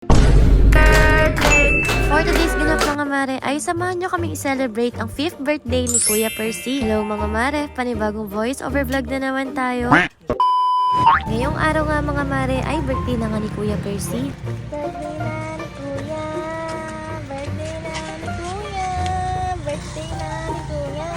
For today's ganap mga mare, ay samahan nyo kaming i-celebrate ang 5th birthday ni Kuya Percy. Hello mga mare, panibagong voice over vlog na naman tayo. Ngayong araw nga mga mare, ay birthday na nga ni Kuya Percy. Birthday na ni Kuya, birthday na ni Kuya, birthday na ni Kuya.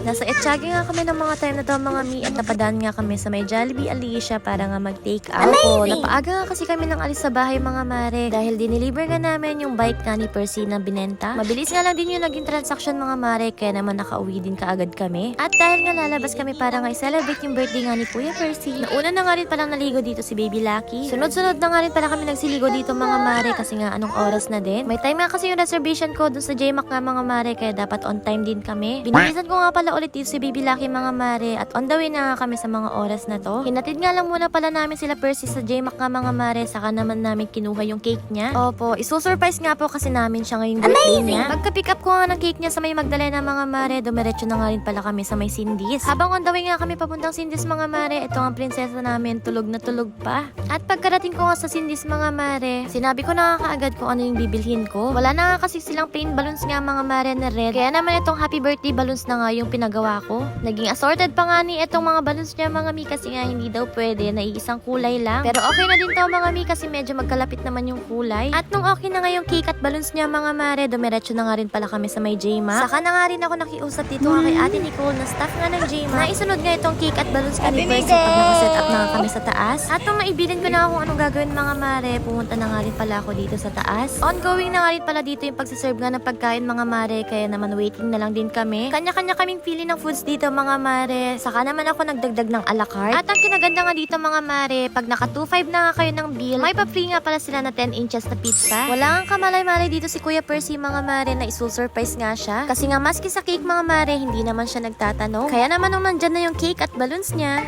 Nasa Etsyagi nga kami ng mga time na to mga mi at napadaan nga kami sa may Jollibee Alicia para nga mag-take out. Opo, napaaga nga kasi kami ng alis sa bahay mga mare dahil dineliver nga namin yung bike nga ni Percy na binenta. Mabilis nga lang din yung naging transaction mga mare kaya naman nakauwi din kaagad kami. At dahil nga lalabas kami para nga i-celebrate yung birthday nga ni Kuya Percy, nauna na nga rin palang naligo dito si Baby Lucky. Sunod-sunod na nga rin pala kami nagsiligo dito mga mare kasi nga anong oras na din. May time nga kasi yung reservation ko dun sa JMac nga mga mare kaya dapat on time din kami. Binibisan ko nga pala ulit dito si Baby Lucky mga mare at on the way na nga kami sa mga oras na to. Hinatid nga lang muna pala namin sila Percy sa JMac nga mga mare saka naman namin kinuha yung cake niya. Opo, isusurprise nga po kasi namin siya ngayong birthday niya. Pagka-pick up ko nga ng cake niya sa may Magdalena mga mare, dumiretso na nga rin pala kami sa may Cindy's. Habang on the way nga kami papuntang Cindy's mga mare, ito ang prinsesa namin tulog na tulog pa. At pagkarating ko nga sa Cindy's mga mare, sinabi ko na nga kaagad kung ano yung bibilhin ko. Wala na nga kasi silang plain balloons nga mga mare na red. Kaya naman itong happy birthday balloons na nga yung pinagawa ko. Naging assorted pa nga ni itong mga balloons niya mga mi kasi nga hindi daw pwede na iisang kulay lang. Pero okay na din to mga mi kasi medyo magkalapit naman yung kulay. At nung okay na nga yung cake at balloons niya mga mare, dumiretso na nga rin pala kami sa may JMac. Saka na nga rin ako nakiusap dito nga kay Ate Nicole na staff nga ng JMac na isunod nga itong cake at balloons ka ni Percy pag nakaset up na nga kami sa taas. At nung naibilin ko na kung anong gagawin mga mare, pumunta na nga rin pala ako dito sa taas. Ongoing na nga rin pala dito yung pagsaserve nga ng pagkain mga mare, kaya naman waiting na lang din kami. Kanya-kanya kaming pili ng foods dito mga mare. Saka naman ako nagdagdag ng a la carte. At ang kinaganda nga dito mga mare, pag naka 2.5 na nga kayo ng bill, may pa-free nga pala sila na 10 inches na pizza. Wala nga kamalay-malay dito si Kuya Percy mga mare na isul-surprise nga siya. Kasi nga maski sa cake mga mare, hindi naman siya nagtatanong. Kaya naman nung nandyan na yung cake at balloons niya,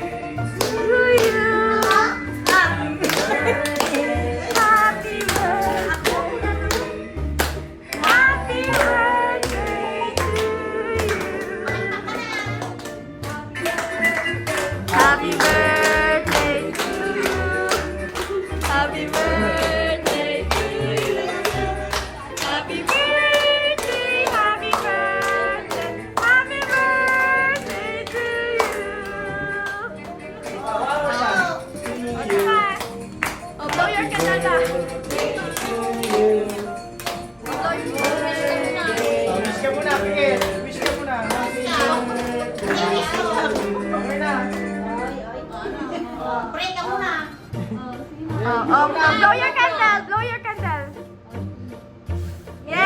Happy birthday to you. Happy birthday to you. Happy birthday, happy birthday, happy birthday to you. Oh, blow your candle. Wish ka muna, Pikit. Wish ka muna. Okay na. Blow your candle, blow your candle. Yay!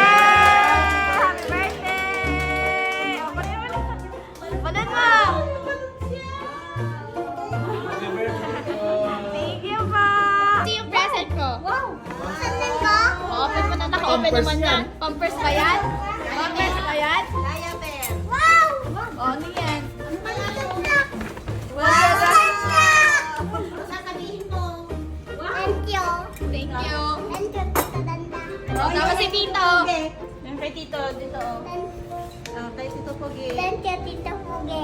Happy birthday! Banan mo! Thank you po! Ito yung present ko. Wow! Saan ko? Open mo na, naka-open naman yan. Pampers ba yan? Pampers ba yan? Wow! O, ano yan? Sasabihin mo. Thank you. Thank you. Thank you, Tita Danda. O, tapos si Tito. Yung kay Tito, dito. Kay Tito Pogi. Thank you, Tita Pugi.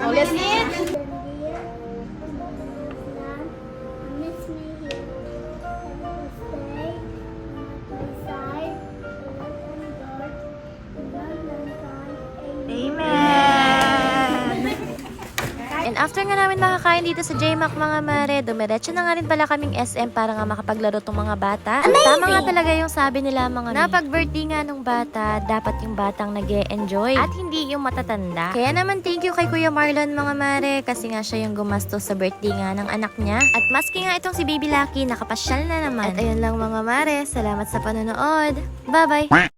O, let's eat. Miss me here. Stay at my side. and after nga namin makakain dito sa JMac mga mare, dumiretso na nga rin pala kaming SM para nga makapaglaro tong mga bata. At tama nga talaga yung sabi nila mga na pag birthday nga nung bata, dapat yung batang nag-e-enjoy at hindi yung matatanda. Kaya naman thank you kay Kuya Marlon mga mare kasi nga siya yung gumastos sa birthday nga ng anak niya. At maski nga itong si Baby Lucky, nakapasyal na naman. At ayun lang mga mare, salamat sa panonood. Bye-bye!